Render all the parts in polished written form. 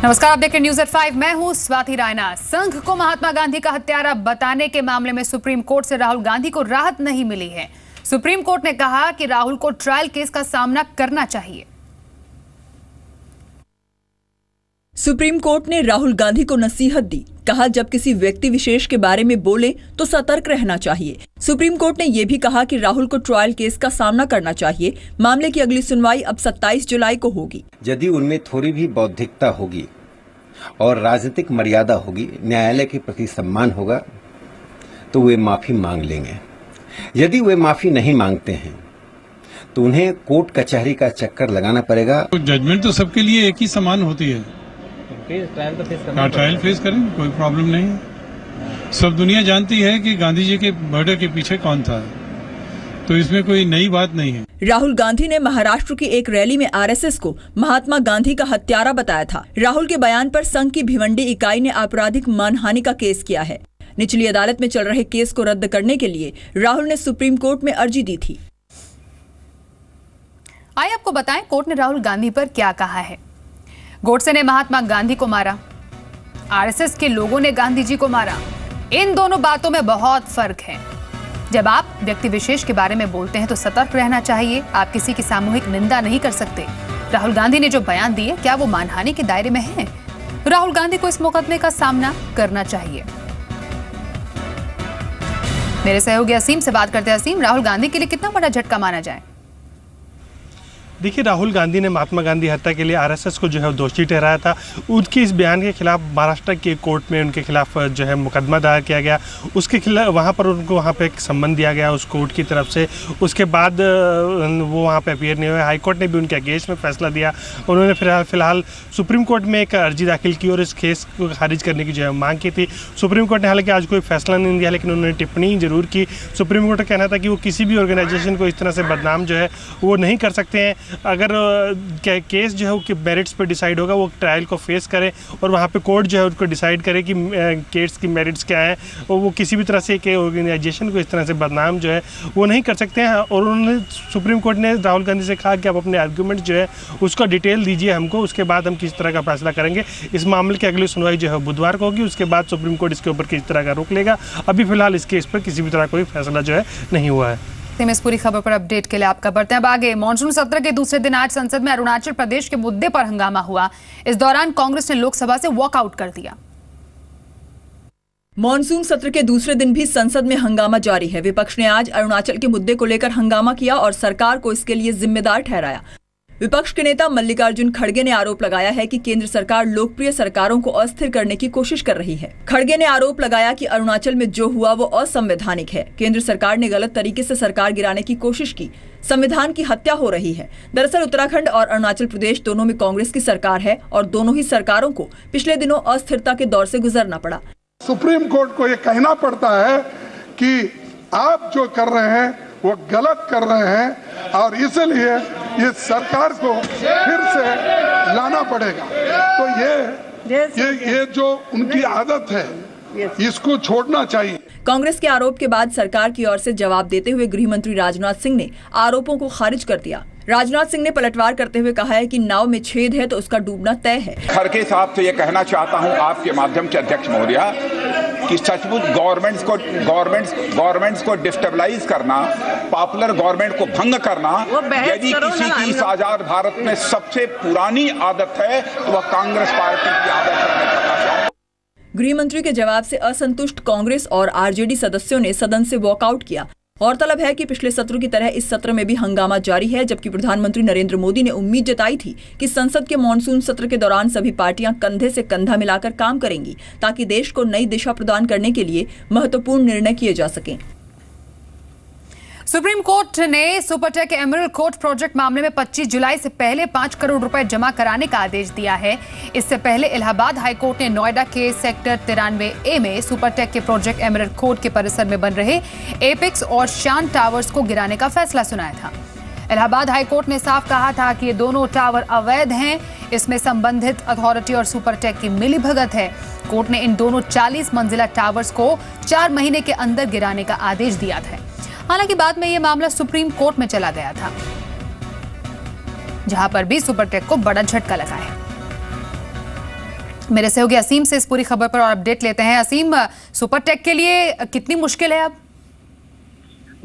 नमस्कार, आप देख रहे न्यूज़ एट 5। मैं हूं स्वाति रायना। संघ को महात्मा गांधी का हत्यारा बताने के मामले में सुप्रीम कोर्ट से राहुल गांधी को राहत नहीं मिली है। सुप्रीम कोर्ट ने कहा कि राहुल को ट्रायल केस का सामना करना चाहिए। सुप्रीम कोर्ट ने राहुल गांधी को नसीहत दी। कहा, जब किसी व्यक्ति विशेष के बारे में बोले तो सतर्क रहना चाहिए। सुप्रीम कोर्ट ने यह भी कहा कि राहुल को ट्रायल केस का सामना करना चाहिए। मामले की अगली सुनवाई अब 27 जुलाई को होगी। यदि उनमें थोड़ी भी बौद्धिकता होगी और राजनीतिक मर्यादा होगी, न्यायालय के प्रति सम्मान होगा, तो वे माफी मांग लेंगे। यदि वे माफी नहीं मांगते हैं तो उन्हें कोर्ट कचहरी का चक्कर लगाना पड़ेगा। तो जजमेंट तो सबके लिए एक ही समान होती है। ट्रायल फेस करें, कोई प्रॉब्लम नहीं। सब दुनिया जानती है कि गांधी जी के मर्डर के पीछे कौन था, तो इसमें कोई नई बात नहीं है। राहुल गांधी ने महाराष्ट्र की एक रैली में आरएसएस को महात्मा गांधी का हत्यारा बताया था। राहुल के बयान पर संघ की भिवंडी इकाई ने आपराधिक मानहानि का केस किया है। निचली अदालत में चल रहे केस को रद्द करने के लिए राहुल ने सुप्रीम कोर्ट में अर्जी दी थी। आइए आपको बताएं कोर्ट ने राहुल गांधी पर क्या कहा है। गोडसे ने महात्मा गांधी को मारा, आरएसएस के लोगों ने गांधी जी को मारा। इन दोनों बातों में बहुत फर्क है। जब आप व्यक्ति विशेष के बारे में बोलते हैं तो सतर्क रहना चाहिए। आप किसी की सामूहिक निंदा नहीं कर सकते। राहुल गांधी ने जो बयान दिए, क्या वो मानहानि के दायरे में है? राहुल गांधी को इस मुकदमे का सामना करना चाहिए। मेरे सहयोगी असीम से बात करते हैं। असीम, राहुल गांधी के लिए कितना बड़ा झटका माना जाए? देखिए, राहुल गांधी ने महात्मा गांधी हत्या के लिए आरएसएस को जो है दोषी ठहराया था। उनके इस बयान के खिलाफ महाराष्ट्र के कोर्ट में उनके खिलाफ जो है मुकदमा दायर किया गया। उसके खिलाफ वहाँ पर उनको वहाँ पे एक सम्मन दिया गया उस कोर्ट की तरफ से। उसके बाद वो वहाँ पे अपीयर नहीं हुए। हाईकोर्ट ने भी उनके अगेंस्ट में फैसला दिया। उन्होंने फिलहाल सुप्रीम कोर्ट में एक अर्जी दाखिल की और इस केस को खारिज करने की जो है मांग की थी। सुप्रीम कोर्ट ने हालांकि आज कोई फैसला नहीं दिया, लेकिन उन्होंने टिप्पणी जरूर की। सुप्रीम कोर्ट का कहना था कि वो किसी भी ऑर्गेनाइजेशन को इस तरह से बदनाम जो है वो नहीं कर सकते हैं। अगर केस जो है वो मेरिट्स पे डिसाइड होगा, वो ट्रायल को फेस करे और वहाँ पे कोर्ट जो है उसको डिसाइड करे कि केस की मेरिट्स क्या है, और वो किसी भी तरह से एक ऑर्गेनाइजेशन को इस तरह से बदनाम जो है वो नहीं कर सकते हैं। और उन्होंने सुप्रीम कोर्ट ने राहुल गांधी से कहा कि आप अपने आर्गूमेंट जो है उसका डिटेल दीजिए हमको, उसके बाद हम किस तरह का फैसला करेंगे। इस मामले की अगली सुनवाई जो है बुधवार को होगी। उसके बाद सुप्रीम कोर्ट इसके ऊपर किस तरह का रोक लेगा। अभी फिलहाल इस केस पर किसी भी तरह कोई फैसला जो है नहीं हुआ है। इस पूरी खबर पर अपडेट के लिए आपका बढ़ते हैं अब आगे। मॉनसून सत्र के दूसरे दिन आज संसद में अरुणाचल प्रदेश के मुद्दे पर हंगामा हुआ। इस दौरान कांग्रेस ने लोकसभा से वॉकआउट कर दिया। मॉनसून सत्र के दूसरे दिन भी संसद में हंगामा जारी है। विपक्ष ने आज अरुणाचल के मुद्दे को लेकर हंगामा किया और सरकार को इसके लिए जिम्मेदार ठहराया। विपक्ष के नेता मल्लिकार्जुन खड़गे ने आरोप लगाया है कि केंद्र सरकार लोकप्रिय सरकारों को अस्थिर करने की कोशिश कर रही है। खड़गे ने आरोप लगाया कि अरुणाचल में जो हुआ वो असंवैधानिक है। केंद्र सरकार ने गलत तरीके से सरकार गिराने की कोशिश की। संविधान की हत्या हो रही है। दरअसल उत्तराखंड और अरुणाचल प्रदेश दोनों में कांग्रेस की सरकार है और दोनों ही सरकारों को पिछले दिनों अस्थिरता के दौर से गुजरना पड़ा। सुप्रीम कोर्ट को ये कहना पड़ता है कि आप जो कर रहे हैं वो गलत कर रहे हैं और इसलिए ये सरकार को फिर से लाना पड़ेगा। तो ये जो उनकी आदत है इसको छोड़ना चाहिए। कांग्रेस के आरोप के बाद सरकार की ओर से जवाब देते हुए गृह मंत्री राजनाथ सिंह ने आरोपों को खारिज कर दिया। राजनाथ सिंह ने पलटवार करते हुए कहा है कि नाव में छेद है तो उसका डूबना तय है। खड़गे साहब से ये कहना चाहता हूं आपके माध्यम से अध्यक्ष महोदया कि सचमुच गवर्नमेंट्स को डिस्टेबलाइज करना, पॉपुलर गवर्नमेंट को भंग करना यदि किसी की इस आजाद भारत में सबसे पुरानी आदत है तो वह कांग्रेस पार्टी की आदत है। गृह मंत्री के जवाब से असंतुष्ट कांग्रेस और आरजेडी सदस्यों ने सदन से वॉकआउट किया। गौरतलब है कि पिछले सत्र की तरह इस सत्र में भी हंगामा जारी है, जबकि प्रधानमंत्री नरेंद्र मोदी ने उम्मीद जताई थी कि संसद के मॉनसून सत्र के दौरान सभी पार्टियां कंधे से कंधा मिलाकर काम करेंगी ताकि देश को नई दिशा प्रदान करने के लिए महत्वपूर्ण निर्णय किए जा सकें। सुप्रीम कोर्ट ने सुपरटेक एमरल्ड कोर्ट प्रोजेक्ट मामले में 25 जुलाई से पहले 5 करोड़ रुपए जमा कराने का आदेश दिया है। इससे पहले इलाहाबाद हाईकोर्ट ने नोएडा के सेक्टर 93A में सुपरटेक के प्रोजेक्ट एमरल्ड कोर्ट के परिसर में बन रहे एपेक्स और शान टावर्स को गिराने का फैसला सुनाया था। इलाहाबाद हाईकोर्ट ने साफ कहा था कि ये दोनों टावर अवैध हैं। इसमें संबंधित अथॉरिटी और सुपरटेक की मिलीभगत है। कोर्ट ने इन दोनों 40 मंजिला टावर्स को 4 महीने के अंदर गिराने का आदेश दिया था। हालांकि बाद में यह मामला सुप्रीम कोर्ट में चला गया था, जहां पर भी सुपरटेक को बड़ा झटका लगा है। मेरे सहयोगी असीम से इस पूरी खबर पर और अपडेट लेते हैं। असीम, सुपरटेक के लिए कितनी मुश्किल है अब?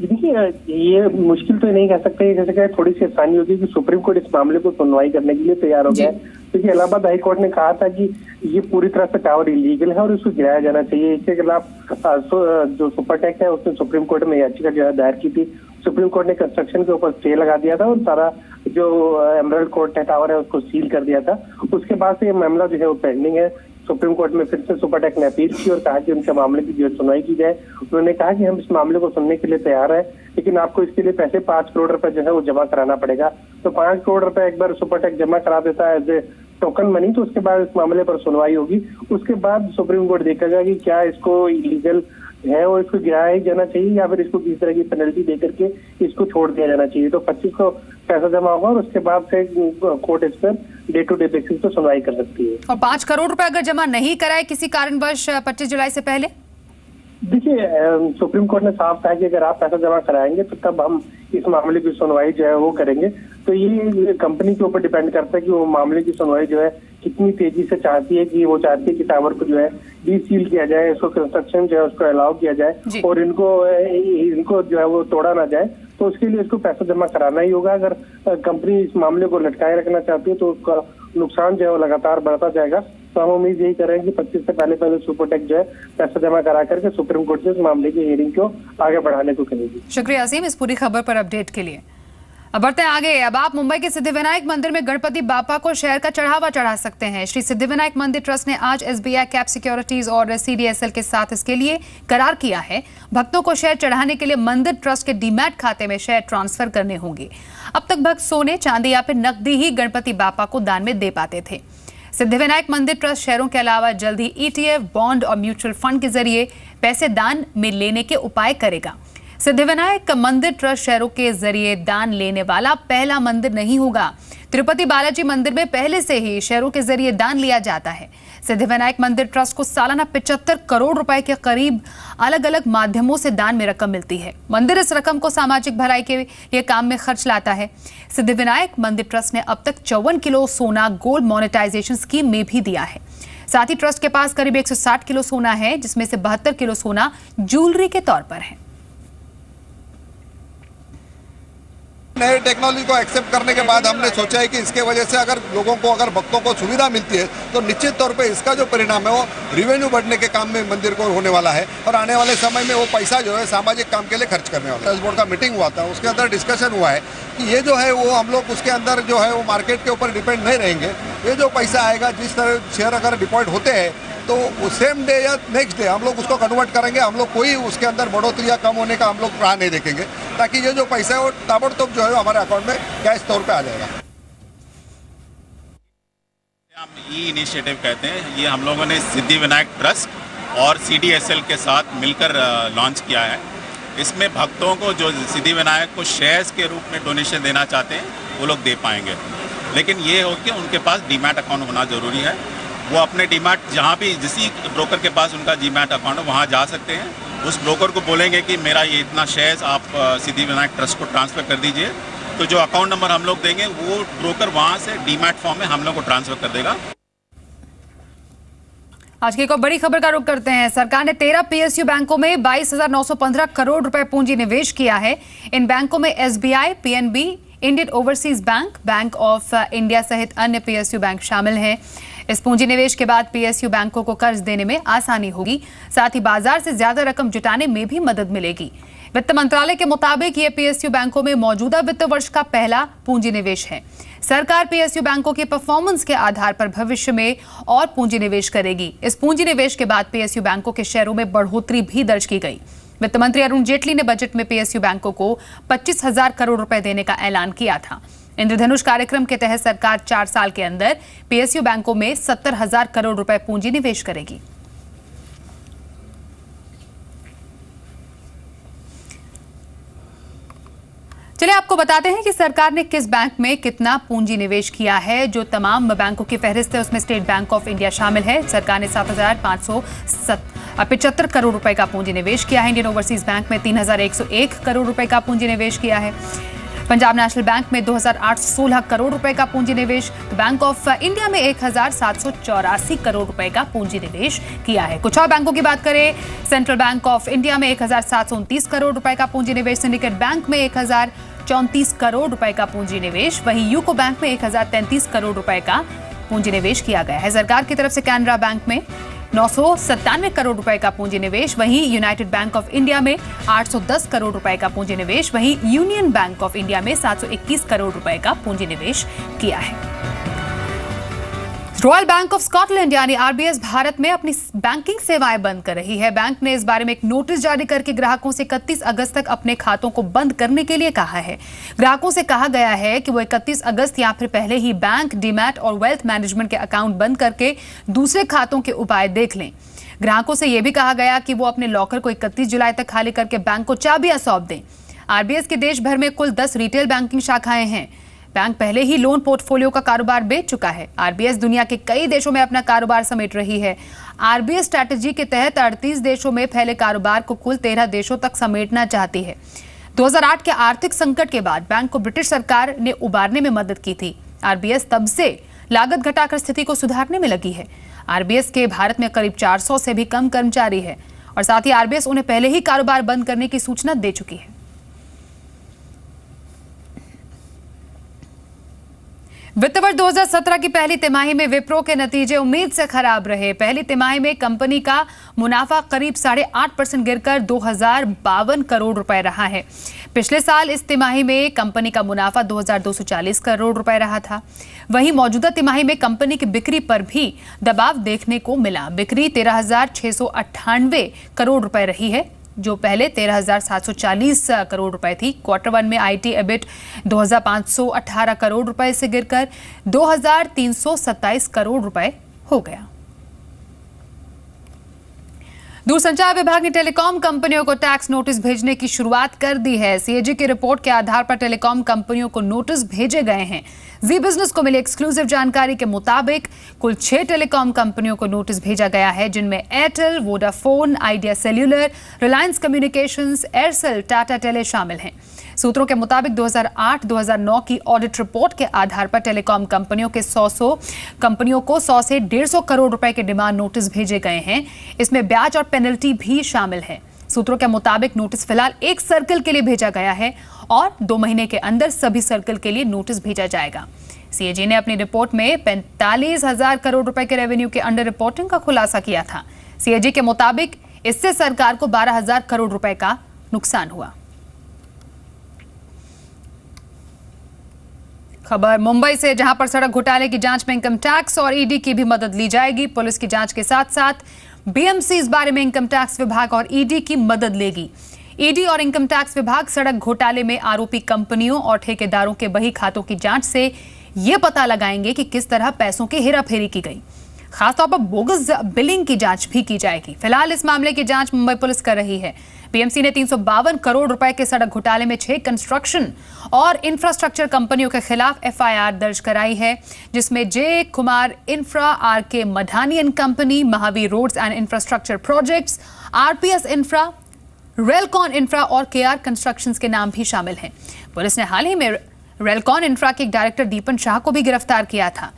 देखिए, ये मुश्किल तो नहीं कह सकते, जैसे कि थोड़ी सी आसानी होगी कि सुप्रीम कोर्ट इस मामले को सुनवाई करने के लिए तैयार हो गया है, क्योंकि इलाहाबाद हाई कोर्ट ने कहा था कि ये पूरी तरह से टावर इलीगल है और इसको गिराया जाना चाहिए। इसके खिलाफ जो सुपरटेक है उसने सुप्रीम कोर्ट में याचिका जो है दायर की थी। सुप्रीम कोर्ट ने कंस्ट्रक्शन के ऊपर स्टे लगा दिया था और सारा जो एमरल्ड कोर्ट टावर है उसको सील कर दिया था। उसके बाद से ये मामला जो है वो पेंडिंग है। सुप्रीम कोर्ट में फिर से सुपरटेक ने अपील की और कहा कि उनके मामले की जो सुनवाई की जाए। उन्होंने कहा कि हम इस मामले को सुनने के लिए तैयार है, लेकिन आपको इसके लिए पैसे 5 करोड़ रुपए जो है वो जमा कराना पड़ेगा। तो 5 करोड़ रुपए एक बार सुपरटेक जमा करा देता है एज ए टोकन मनी, तो उसके बाद इस मामले पर सुनवाई होगी। उसके बाद सुप्रीम कोर्ट देखेगा कि क्या इसको इलीगल है और इसको गिराया ही जाना चाहिए या फिर इसको किसी तरह की पेनल्टी दे करके इसको छोड़ दिया जाना चाहिए। तो 25 को पैसा जमा होगा और उसके बाद से कोर्ट इस per day to day basis पर सुनवाई कर सकती है। और 5 करोड़ रुपए अगर जमा नहीं कराए किसी कारणवश 25 जुलाई से पहले? देखिए, सुप्रीम कोर्ट ने साफ कहा कि अगर आप पैसा जमा कराएंगे तो तब हम इस मामले की सुनवाई जो है वो करेंगे। तो ये कंपनी के ऊपर डिपेंड करता है कि वो मामले की सुनवाई जो है कितनी तेजी से चाहती है कि वो चाहती है कि टावर को जो है डीसील किया जाए, इसको कंस्ट्रक्शन जो है उसको अलाउ किया जाए और इनको जो है वो तोड़ा ना जाए। तो उसके लिए इसको पैसा जमा कराना ही होगा। अगर कंपनी इस मामले को लटकाए रखना चाहती है तो उसका नुकसान जो है वो लगातार बढ़ता जाएगा। तो हम उम्मीद यही कर रहे हैं कि 25 से पहले सुपरटेक जो है पैसा जमा करा करके सुप्रीम कोर्ट से इस मामले की हियरिंग को आगे बढ़ाने को करेगी। शुक्रिया असीम इस पूरी खबर पर अपडेट के लिए। अब बढ़ते हैं आगे। अब आप मुंबई के सिद्धिविनायक मंदिर में गणपति बापा को शहर का चढ़ावा चढ़ा सकते हैं। श्री सिद्धिविनायक मंदिर ट्रस्ट ने आज SBI कैप सिक्योरिटीज और CDSL के साथ इसके लिए करार किया है। भक्तों को शेयर चढ़ाने के लिए मंदिर ट्रस्ट के डीमैट खाते में शेयर ट्रांसफर करने होंगे। अब तक भक्त सोने, चांदी या फिर नकदी ही गणपति बापा को दान में दे पाते थे। सिद्धिविनायक मंदिर ट्रस्ट शेयरों के अलावा जल्द ही ETF, बॉन्ड और म्यूचुअल फंड के जरिए पैसे दान में लेने के उपाय करेगा। सिद्धिविनायक मंदिर ट्रस्ट शेयरों के जरिए दान लेने वाला पहला मंदिर नहीं होगा। तिरुपति बालाजी मंदिर में पहले से ही शेयरों के जरिए दान लिया जाता है। सिद्धिविनायक मंदिर ट्रस्ट को सालाना 75 करोड़ रुपए के करीब अलग अलग माध्यमों से दान में रकम मिलती है। मंदिर इस रकम को सामाजिक भलाई के लिए काम में खर्च लाता है। सिद्धिविनायक मंदिर ट्रस्ट ने अब तक 54 किलो सोना गोल्ड मोनेटाइजेशन स्कीम में भी दिया है। साथ ही ट्रस्ट के पास करीब 160 किलो सोना है, जिसमें से 72 किलो सोना ज्वेलरी के तौर पर है। नए टेक्नोलॉजी को एक्सेप्ट करने के बाद हमने सोचा है कि इसके वजह से अगर लोगों को, अगर भक्तों को सुविधा मिलती है तो निश्चित तौर पे इसका जो परिणाम है वो रिवेन्यू बढ़ने के काम में मंदिर को होने वाला है और आने वाले समय में वो पैसा जो है सामाजिक काम के लिए खर्च करने वाला है। ट्रस्ट बोर्ड का मीटिंग हुआ था, उसके अंदर डिस्कशन हुआ है कि ये जो है वो हम लोग उसके अंदर जो है वो मार्केट के ऊपर डिपेंड नहीं रहेंगे। ये जो पैसा आएगा, जिस तरह शेयर अगर डिपॉजिट होते हैं तो सेम डे या नेक्स्ट डे हम लोग उसको कन्वर्ट करेंगे। हम लोग कोई उसके अंदर बढ़ोतरी या कम होने का हम लोग राह नहीं देखेंगे, ताकि ये जो पैसा है वो ताबड़तोड़ जो है हमारे अकाउंट में कैश तौर पे आ जाएगा। हम इनिशिएटिव कहते हैं, ये हम लोगों ने सिद्धिविनायक ट्रस्ट और CDSL के साथ मिलकर लॉन्च किया है। इसमें भक्तों को जो सिद्धिविनायक को शेयर्स के रूप में डोनेशन देना चाहते हैं वो लोग दे पाएंगे, लेकिन ये हो कि उनके पास डीमैट अकाउंट होना जरूरी है। वो अपने डीमैट जहाँ भी जिसी ब्रोकर के पास उनका डीमैट अकाउंट है वहाँ जा सकते हैं। उस ब्रोकर को बोलेंगे कि मेरा ये इतना शेयर्स आप सिद्धिविनायक ट्रस्ट को ट्रांसफ़र कर दीजिए, तो जो अकाउंट नंबर हम लोग देंगे वो ब्रोकर वहाँ से डीमैट फॉर्म में हम लोग को ट्रांसफ़र कर देगा। आज की एक और बड़ी खबर का रुख करते हैं। सरकार ने 13 PSU बैंकों में 22,915 करोड़ रुपए पूंजी निवेश किया है। इन बैंकों में SBI, PNB, Indian overseas bank, bank of India सहित अन्य PSU बैंक शामिल हैं। इस पूंजी निवेश के बाद PSU बैंकों को कर्ज देने में आसानी होगी, साथ ही बाजार से ज्यादा रकम जुटाने में भी मदद मिलेगी। वित्त मंत्रालय के मुताबिक ये PSU बैंकों में मौजूदा वित्त वर्ष का पहला पूंजी निवेश है। सरकार PSU बैंकों के परफॉर्मेंस के आधार पर भविष्य में और पूंजी निवेश करेगी। इस पूंजी निवेश के बाद PSU बैंकों के शेयरों में बढ़ोतरी भी दर्ज की गई। वित्त मंत्री अरुण जेटली ने बजट में PSU बैंकों को 25,000 करोड़ रुपए देने का ऐलान किया था। इंद्रधनुष कार्यक्रम के तहत सरकार 4 साल के अंदर PSU बैंकों में 70,000 करोड़ रुपए पूंजी निवेश करेगी। चलिए आपको बताते हैं कि सरकार ने किस बैंक में कितना पूंजी निवेश किया है। जो तमाम बैंकों की फहरिस्त है उसमें स्टेट बैंक ऑफ इंडिया शामिल है। सरकार ने 7,575 करोड़ रुपए का पूंजी निवेश किया है। इंडियन ओवरसीज बैंक में 3,101 करोड़ रुपए का पूंजी निवेश किया है। पंजाब नेशनल बैंक में 2,816 करोड़ रुपए का पूंजी निवेश, तो बैंक ऑफ इंडिया में 1,784 करोड़ रुपए का पूंजी निवेश किया है। कुछ और बैंकों की बात करें, सेंट्रल बैंक ऑफ इंडिया में 1,729 करोड़ रुपए का पूंजी निवेश, सिंडिकेट बैंक में 1,034 करोड़ रुपए का पूंजी निवेश, वहीं यूको बैंक में 1,033 करोड़ रुपए का पूंजी निवेश किया गया है। सरकार की तरफ से कैनरा बैंक में 997 करोड़ रुपए का पूंजी निवेश, वहीं यूनाइटेड बैंक ऑफ इंडिया में 810 करोड़ रुपए का पूंजी निवेश, वहीं यूनियन बैंक ऑफ इंडिया में 721 करोड़ रुपए का पूंजी निवेश किया है। रॉयल बैंक ऑफ स्कॉटलैंड यानी आरबीएस भारत में अपनी बैंकिंग सेवाएं बंद कर रही है। बैंक ने इस बारे में एक नोटिस जारी करके ग्राहकों से 31 अगस्त तक अपने खातों को बंद करने के लिए कहा है। ग्राहकों से कहा गया है कि वो 31 अगस्त या फिर पहले ही बैंक, डीमैट और वेल्थ मैनेजमेंट के अकाउंट बंद करके दूसरे खातों के उपाय देख लें। ग्राहकों से यह भी कहा गया कि वो अपने लॉकर को 31 जुलाई तक खाली करके बैंक को चाबियां सौंप दें। आरबीएस के देश भर में कुल 10 रिटेल बैंकिंग शाखाएं हैं। बैंक पहले ही लोन पोर्टफोलियो का कारोबार बेच चुका है। आरबीएस दुनिया के कई देशों में अपना कारोबार समेट रही है। आरबीएस स्ट्रैटेजी के तहत 38 देशों में फैले कारोबार को कुल 13 देशों तक समेटना चाहती है। 2008 के आर्थिक संकट के बाद बैंक को ब्रिटिश सरकार ने उबारने में मदद की थी। आरबीएस तब से लागत घटाकर स्थिति को सुधारने में लगी है। आरबीएस के भारत में करीब 400 से भी कम कर्मचारी है और साथ ही आरबीएस उन्हें पहले ही कारोबार बंद करने की सूचना दे चुकी है। वित्त वर्ष 2017 की पहली तिमाही में विप्रो के नतीजे उम्मीद से खराब रहे। पहली तिमाही में कंपनी का मुनाफा करीब 8.5% गिरकर 2,052 करोड़ रुपए रहा है। पिछले साल इस तिमाही में कंपनी का मुनाफा 2,240 करोड़ रुपए रहा था। वहीं मौजूदा तिमाही में कंपनी की बिक्री पर भी दबाव देखने को मिला। बिक्री 13,698 करोड़ रुपए रही है, जो पहले 13,740 करोड़ रुपए थी। क्वार्टर वन में आईटी एबिट 2,518 करोड़ रुपए से गिरकर 2,327 करोड़ रुपए हो गया। दूरसंचार विभाग ने टेलीकॉम कंपनियों को टैक्स नोटिस भेजने की शुरुआत कर दी है। सीएजी की रिपोर्ट के आधार पर टेलीकॉम कंपनियों को नोटिस भेजे गए हैं। जी बिजनेस को मिली एक्सक्लूसिव जानकारी के मुताबिक कुल 6 टेलीकॉम कंपनियों को नोटिस भेजा गया है, जिनमें Airtel, Vodafone, Idea Cellular, Reliance Communications, Aircel, Tata Tele शामिल हैं। सूत्रों के मुताबिक 2008-2009 की ऑडिट रिपोर्ट के आधार पर टेलीकॉम कंपनियों को 100 से 150 करोड़ रुपए के डिमांड नोटिस भेजे गए हैं। इसमें ब्याज और पेनल्टी भी शामिल है। सूत्रों के मुताबिक नोटिस फिलहाल एक सर्कल के लिए भेजा गया है और 2 महीने के अंदर सभी सर्कल के लिए नोटिस भेजा जाएगा। सीएजी ने अपनी रिपोर्ट में 45,000 करोड़ रुपए के रेवेन्यू के अंडर रिपोर्टिंग का खुलासा किया था। सीएजी के मुताबिक इससे सरकार को 12,000 करोड़ रुपए का नुकसान हुआ। खबर मुंबई से, जहां पर सड़क घोटाले की जांच में इनकम टैक्स और ईडी की भी मदद ली जाएगी। पुलिस की जांच के साथ साथ बीएमसी इस बारे में इनकम टैक्स विभाग और ईडी की मदद लेगी। ईडी और इनकम टैक्स विभाग सड़क घोटाले में आरोपी कंपनियों और ठेकेदारों के बही खातों की जांच से यह पता लगाएंगे कि किस तरह पैसों की हेराफेरी की गई। खासतौर पर बोगस बिलिंग की जांच भी की जाएगी। फिलहाल इस मामले की जांच मुंबई पुलिस कर रही है। बीएमसी ने 352 करोड़ रुपए के सड़क घोटाले में 6 कंस्ट्रक्शन और इंफ्रास्ट्रक्चर कंपनियों के खिलाफ एफआईआर दर्ज कराई है, जिसमें J Kumar Infra, RK Madhanian company, Mahavir Roads and Infrastructure Projects, RPS Infra, Railcon Infra और केआर कंस्ट्रक्शंस के नाम भी शामिल हैं। पुलिस ने हाल ही में रेलकॉन इंफ्रा के एक डायरेक्टर दीपन शाह को भी गिरफ्तार किया था,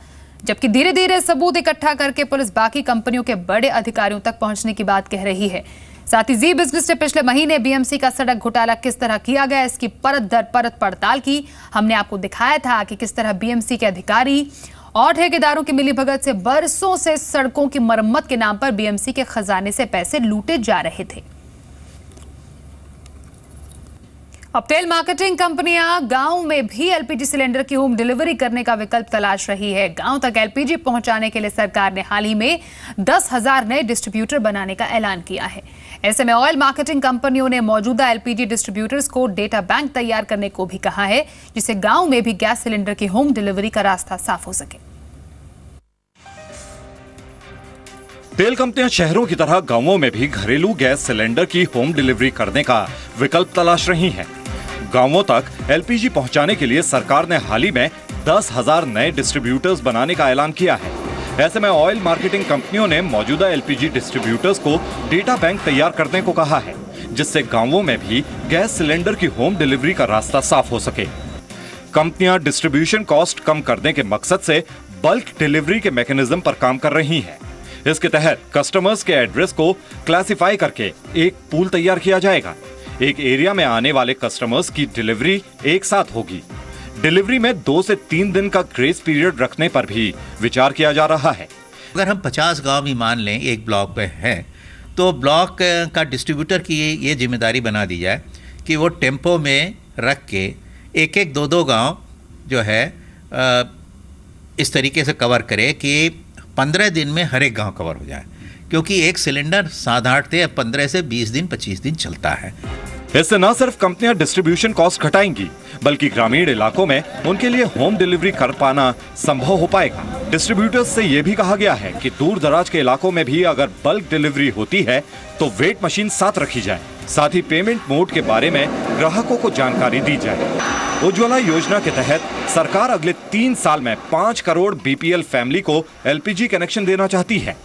जबकि धीरे धीरे सबूत इकट्ठा करके पुलिस बाकी कंपनियों के बड़े अधिकारियों तक पहुंचने की बात कह रही है। साथ ही जी बिजनेस ने पिछले महीने बीएमसी का सड़क घोटाला किस तरह किया गया, इसकी परत दर परत पड़ताल की। हमने आपको दिखाया था कि किस तरह बीएमसी के अधिकारी और ठेकेदारों की मिलीभगत से बरसों से सड़कों की मरम्मत के नाम पर बीएमसी के खजाने से पैसे लूटे जा रहे थे। अब तेल मार्केटिंग कंपनियां गांव में भी एलपीजी सिलेंडर की होम डिलीवरी करने का विकल्प तलाश रही है। गांव तक एलपीजी पहुंचाने के लिए सरकार ने हाल ही में 10,000 नए डिस्ट्रीब्यूटर बनाने का ऐलान किया है। ऐसे में ऑयल मार्केटिंग कंपनियों ने मौजूदा एलपीजी डिस्ट्रीब्यूटर्स को डेटा बैंक तैयार करने को भी कहा है, जिससे गांव में भी गैस सिलेंडर की होम डिलीवरी का रास्ता साफ हो सके। तेल कंपनियां शहरों की तरह गांवों में भी घरेलू गैस सिलेंडर की होम डिलीवरी करने का विकल्प तलाश रही हैं। गांवों तक एलपीजी पहुंचाने के लिए सरकार ने हाल ही में 10,000 नए डिस्ट्रीब्यूटर्स बनाने का ऐलान किया है। ऐसे में ऑयल मार्केटिंग कंपनियों ने मौजूदा एलपीजी डिस्ट्रीब्यूटर्स को डेटा बैंक तैयार करने को कहा है, जिससे गांवों में भी गैस सिलेंडर की होम डिलीवरी का रास्ता साफ हो सके। कंपनियां डिस्ट्रीब्यूशन कॉस्ट कम करने के मकसद से बल्क डिलीवरी के मैकेनिज्म पर काम कर रही हैं। इसके तहत कस्टमर्स के एड्रेस को क्लासिफाई करके एक पूल तैयार किया जाएगा। एक एरिया में आने वाले कस्टमर्स की डिलीवरी एक साथ होगी। डिलीवरी में 2 से 3 दिन का ग्रेस पीरियड रखने पर भी विचार किया जा रहा है। अगर हम 50 गांव भी मान लें एक ब्लॉक पे हैं, तो ब्लॉक का डिस्ट्रीब्यूटर की ये जिम्मेदारी बना दी जाए कि वो टेम्पो में रख के एक 2 गांव जो है इस तरीके से कवर करे कि 15 दिन में हर एक गांव कवर हो जाए, क्योंकि एक सिलेंडर साधारणतः 15 से 20 दिन 25 दिन चलता है। इससे न सिर्फ कंपनियां डिस्ट्रीब्यूशन कॉस्ट घटाएंगी, बल्कि ग्रामीण इलाकों में उनके लिए होम डिलीवरी कर पाना संभव हो पाएगा। डिस्ट्रीब्यूटर्स से यह भी कहा गया है कि दूर दराज के इलाकों में भी अगर बल्क डिलीवरी होती है तो वेट मशीन साथ रखी जाए। साथ ही पेमेंट मोड के बारे में ग्राहकों को जानकारी दी जाए। उज्ज्वला योजना के तहत सरकार अगले 3 साल में 5 करोड़ बीपीएल फैमिली को एलपीजी कनेक्शन देना चाहती है।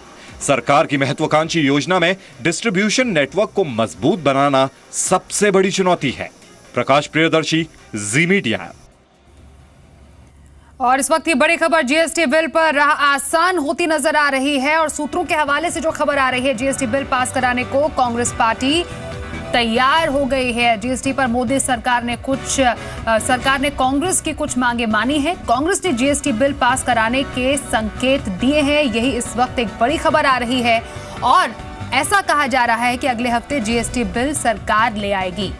सरकार की महत्वाकांक्षी योजना में डिस्ट्रीब्यूशन नेटवर्क को मजबूत बनाना सबसे बड़ी चुनौती है। प्रकाश प्रियदर्शी, जी मीडिया। और इस वक्त की बड़ी खबर जीएसटी बिल पर राह आसान होती नजर आ रही है और सूत्रों के हवाले से जो खबर आ रही है, जीएसटी बिल पास कराने को कांग्रेस पार्टी तैयार हो गई है। जीएसटी पर मोदी सरकार ने कांग्रेस की कुछ मांगे मानी है। कांग्रेस ने जीएसटी बिल पास कराने के संकेत दिए हैं। यही इस वक्त एक बड़ी खबर आ रही है और ऐसा कहा जा रहा है कि अगले हफ्ते जीएसटी बिल सरकार ले आएगी।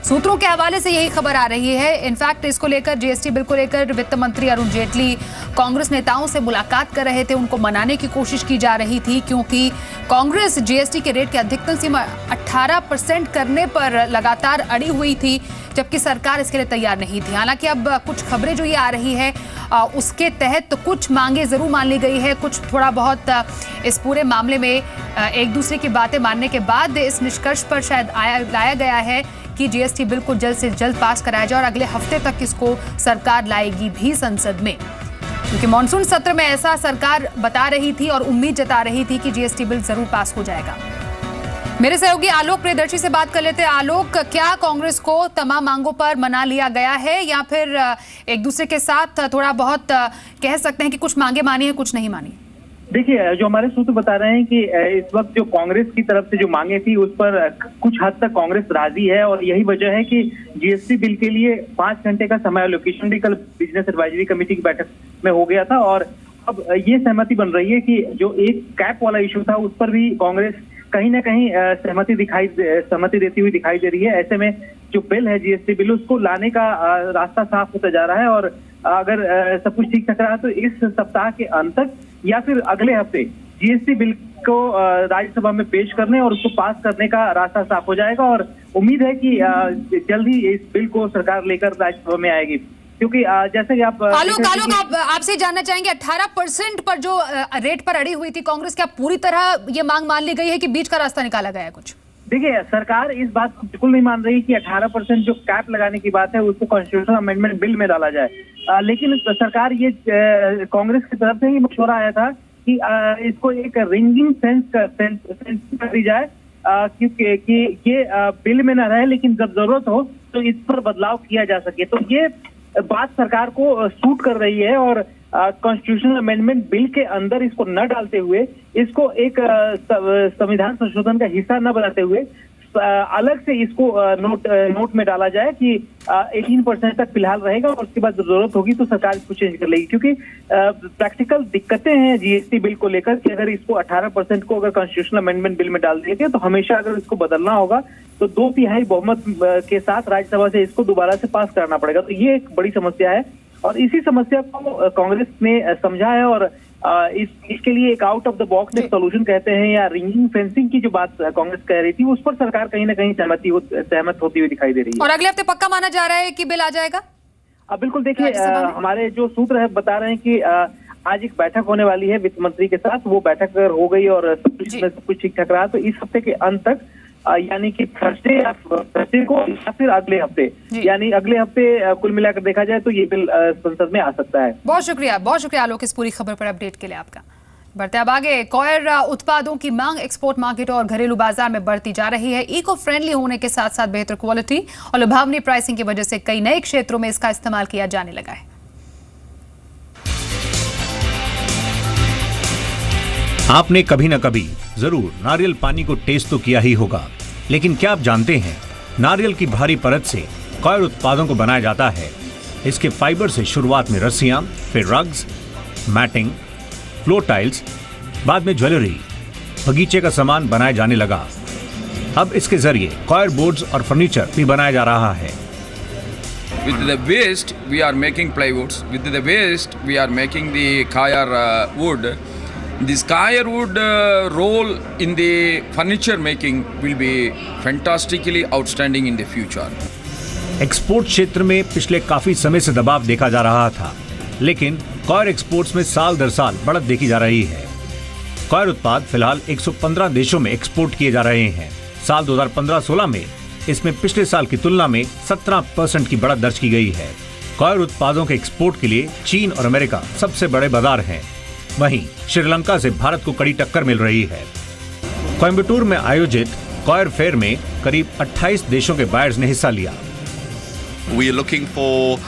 सूत्रों के हवाले से यही खबर आ रही है। इनफैक्ट इसको लेकर, जीएसटी बिल को लेकर वित्त मंत्री अरुण जेटली कांग्रेस नेताओं से मुलाकात कर रहे थे। उनको मनाने की कोशिश की जा रही थी, क्योंकि कांग्रेस जीएसटी के रेट की अधिकतम सीमा 18% करने पर लगातार अड़ी हुई थी, जबकि सरकार इसके लिए तैयार नहीं थी। हालांकि अब कुछ खबरें जो ये आ रही है उसके तहत तो कुछ मांगे जरूर मान ली गई है। कुछ थोड़ा बहुत इस पूरे मामले में एक दूसरे की बातें मानने के बाद इस निष्कर्ष पर शायद लाया गया है कि जीएसटी बिल को जल्द से जल्द पास कराया जाए और अगले हफ्ते तक इसको सरकार लाएगी भी संसद में, क्योंकि मॉनसून सत्र में ऐसा सरकार बता रही थी और उम्मीद जता रही थी कि जीएसटी बिल जरूर पास हो जाएगा। मेरे सहयोगी आलोक प्रियदर्शी से बात कर लेते हैं। आलोक, क्या कांग्रेस को तमाम मांगों पर मना लिया गया है या फिर एक दूसरे के साथ थोड़ा बहुत कह सकते हैं कि कुछ मांगे मानी है, कुछ नहीं मानी? देखिए, जो हमारे सूत्र बता रहे हैं कि इस वक्त जो कांग्रेस की तरफ से जो मांगे थी उस पर कुछ हद तक कांग्रेस राजी है और यही वजह है कि जीएसटी बिल के लिए 5 घंटे का समय एलोकेशन भी कल बिजनेस एडवाइजरी कमेटी की बैठक में हो गया था और अब ये सहमति बन रही है कि जो एक कैप वाला इशू था उस पर भी कांग्रेस कहीं ना कहीं सहमति देती हुई दिखाई दे रही है। ऐसे में जो बिल है जीएसटी बिल, उसको लाने का रास्ता साफ होता जा रहा है और अगर सब कुछ ठीक चल रहा है तो इस सप्ताह के अंत तक या फिर अगले हफ्ते जीएसटी बिल को राज्यसभा में पेश करने और उसको पास करने का रास्ता साफ हो जाएगा और उम्मीद है कि जल्द ही इस बिल को सरकार लेकर राज्यसभा में आएगी। क्योंकि जैसे कि आप आलोक आपसे जानना चाहेंगे, 18% पर जो रेट पर अड़ी हुई थी कांग्रेस, क्या पूरी तरह ये मांग मान ली गई है कि बीच का रास्ता निकाला गया है कुछ? देखिए, सरकार इस बात को बिल्कुल नहीं मान रही कि 18% जो कैप लगाने की बात है उसको कॉन्स्टिट्यूशनल अमेंडमेंट बिल में डाला जाए, लेकिन सरकार ये कांग्रेस की तरफ से ही मशवरा आया था कि इसको एक रिंगिंग फेंस कर दी जाए कि ये बिल में न रहे, लेकिन जब जरूरत हो तो इस पर बदलाव किया जा सके। तो ये बात सरकार को सूट कर रही है और कॉन्स्टिट्यूशनल अमेंडमेंट बिल के अंदर इसको न डालते हुए, इसको एक संविधान संशोधन का हिस्सा न बनाते हुए अलग से इसको नोट में डाला जाए कि 18% तक फिलहाल रहेगा और उसके बाद जरूरत होगी तो सरकार इसको चेंज कर लेगी। क्योंकि प्रैक्टिकल दिक्कतें हैं जीएसटी बिल को लेकर कि अगर इसको 18% को अगर कॉन्स्टिट्यूशनल अमेंडमेंट बिल में डाल देंगे तो हमेशा अगर इसको बदलना होगा तो 2/3 बहुमत के साथ राज्यसभा से इसको दोबारा से पास करना पड़ेगा। तो ये एक बड़ी समस्या है और इसी समस्या को कांग्रेस ने समझा है और इसके लिए एक आउट ऑफ द बॉक्स एक सोल्यूशन कहते हैं या रिंगिंग फेंसिंग की जो बात कांग्रेस कह रही थी उस पर सरकार कहीं ना कहीं सहमत होती हुई दिखाई दे रही है। और अगले हफ्ते पक्का माना जा रहा है कि बिल आ जाएगा? बिल्कुल, देखिए हमारे जो सूत्र है बता रहे हैं कि आज एक बैठक होने वाली है वित्त मंत्री के साथ। वो बैठक अगर हो गई और सब कुछ ठीक ठाक रहा तो इस हफ्ते के अंत तक यानी कि थर्सडे को या फिर अगले हफ्ते, यानी अगले हफ्ते कुल मिलाकर देखा जाए तो ये बिल संसद में आ सकता है। बहुत शुक्रिया आलोक इस पूरी खबर पर अपडेट के लिए आपका। बढ़ते अब आगे। कॉयर उत्पादों की मांग एक्सपोर्ट मार्केट और घरेलू बाजार में बढ़ती जा रही है। इको फ्रेंडली होने के साथ साथ बेहतर क्वालिटी और लुभावनी प्राइसिंग की वजह से कई नए क्षेत्रों में इसका इस्तेमाल किया जाने लगा है। आपने कभी न कभी जरूर नारियल पानी को टेस्ट तो किया ही होगा, लेकिन क्या आप जानते हैं नारियल की भारी परत से कॉयर उत्पादों को बनाया जाता है। इसके फाइबर से शुरुआत में रस्सियां, फिर रग्स, मैटिंग, फ्लोर टाइल्स, बाद में ज्वेलरी, बगीचे का सामान बनाया जाने लगा। अब इसके जरिए कॉयर बोर्ड्स और फर्नीचर भी बनाया जा रहा है। With the waste we are making plywoods. With the waste we are making the coir wood. This coir wood role in the furniture making will be fantastically outstanding in the future. Export क्षेत्र में पिछले काफी समय से दबाव देखा जा रहा था, लेकिन कॉयर एक्सपोर्ट्स में साल दर साल बढ़त देखी जा रही है। कॉयर उत्पाद फिलहाल 115 देशों में एक्सपोर्ट किए जा रहे हैं। साल 2015-16 में इसमें पिछले साल की तुलना में 17% की बढ़त दर्ज की गई है। कॉयर उत्पादों के एक्सपोर्ट के लिए चीन और अमेरिका सबसे बड़े बाजार हैं। वहीं श्रीलंका से भारत को कड़ी टक्कर मिल रही है। कोयम्बटूर में आयोजित कॉयर फेयर में करीब 28 देशों के बायर्स ने हिस्सा लिया। We are looking for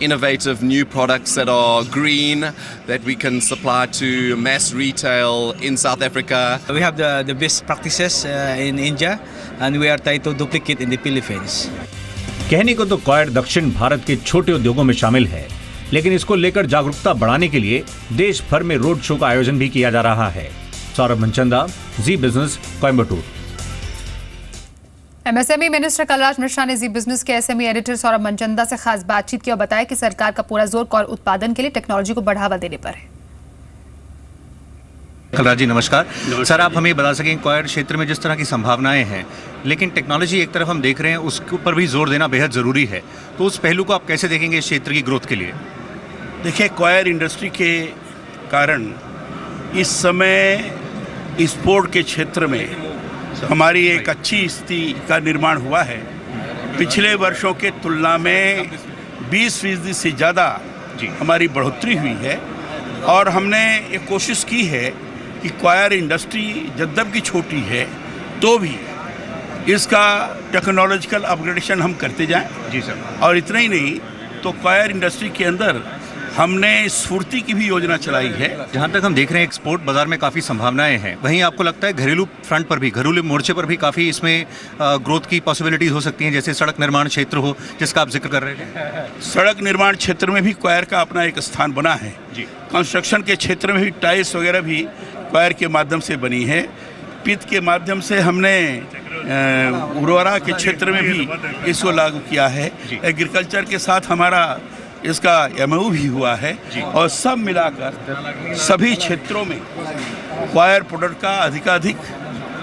innovative new products that are green, that we can supply to mass retail in South Africa. We have the best practices in India and we are trying to duplicate in the Philippines. कहने को तो coir दक्षिण भारत के छोटे उद्योगों में शामिल है, लेकिन इसको लेकर जागरूकता बढ़ाने के लिए देश भर में रोड शो का आयोजन भी किया जा रहा है। Saurabh Manchanda, Zee business, Coimbatore. MSME minister Kalraj Mishra ने जी बिजनेस के एसएमई एडिटर सौरभ मनचंदा से खास बातचीत की और बताया कि सरकार का पूरा जोर कॉयर उत्पादन के लिए टेक्नोलॉजी को बढ़ावा देने पर है। कलराज जी नमस्कार। सर, आप हमें बता सकें कॉयर क्षेत्र में जिस तरह की संभावनाएं हैं, लेकिन टेक्नोलॉजी एक तरफ हम देख रहे हैं, उसके ऊपर भी जोर देना बेहद ज़रूरी है, तो उस पहलू को आप कैसे देखेंगे इस क्षेत्र की ग्रोथ के लिए? देखिए, कॉयर इंडस्ट्री के कारण इस समय स्पोर्ट के क्षेत्र में हमारी एक अच्छी स्थिति का निर्माण हुआ है। पिछले वर्षों के तुलना में 20% से ज़्यादा हमारी बढ़ोतरी हुई है और हमने ये कोशिश की है कि कॉयर इंडस्ट्री यद्यपि छोटी है तो भी इसका टेक्नोलॉजिकल अपग्रेडेशन हम करते जाएं। जी सर। और इतना ही नहीं तो कॉयर इंडस्ट्री के अंदर हमने स्फूर्ति की भी योजना चलाई है। जहाँ तक हम देख रहे हैं एक्सपोर्ट बाजार में काफ़ी संभावनाएं हैं, वहीं आपको लगता है घरेलू फ्रंट पर भी, घरेलू मोर्चे पर भी काफ़ी इसमें ग्रोथ की पॉसिबिलिटीज हो सकती हैं, जैसे सड़क निर्माण क्षेत्र हो जिसका आप जिक्र कर रहे थे? सड़क निर्माण क्षेत्र में भी कॉयर का अपना एक स्थान बना है जी। कंस्ट्रक्शन के क्षेत्र में भी टाइल्स वगैरह भी कॉयर के माध्यम से बनी है। पित्त के माध्यम से हमने उर्वरा के क्षेत्र में भी इसको लागू किया है। एग्रीकल्चर के साथ हमारा इसका एमओयू भी हुआ है और सब मिलाकर सभी क्षेत्रों में कॉयर प्रोडक्ट का अधिकाधिक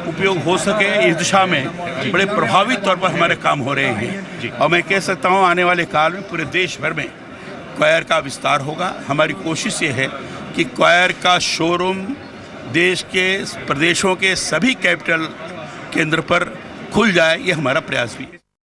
उपयोग हो सके इस दिशा में बड़े प्रभावी तौर पर हमारे काम हो रहे हैं। और मैं कह सकता हूँ आने वाले काल में पूरे देश भर में कॉयर का विस्तार होगा। हमारी कोशिश ये है कि कॉयर का शोरूम देश के प्रदेशों के सभी कैपिटल केंद्र पर खुल जाए, ये हमारा प्रयास भी है।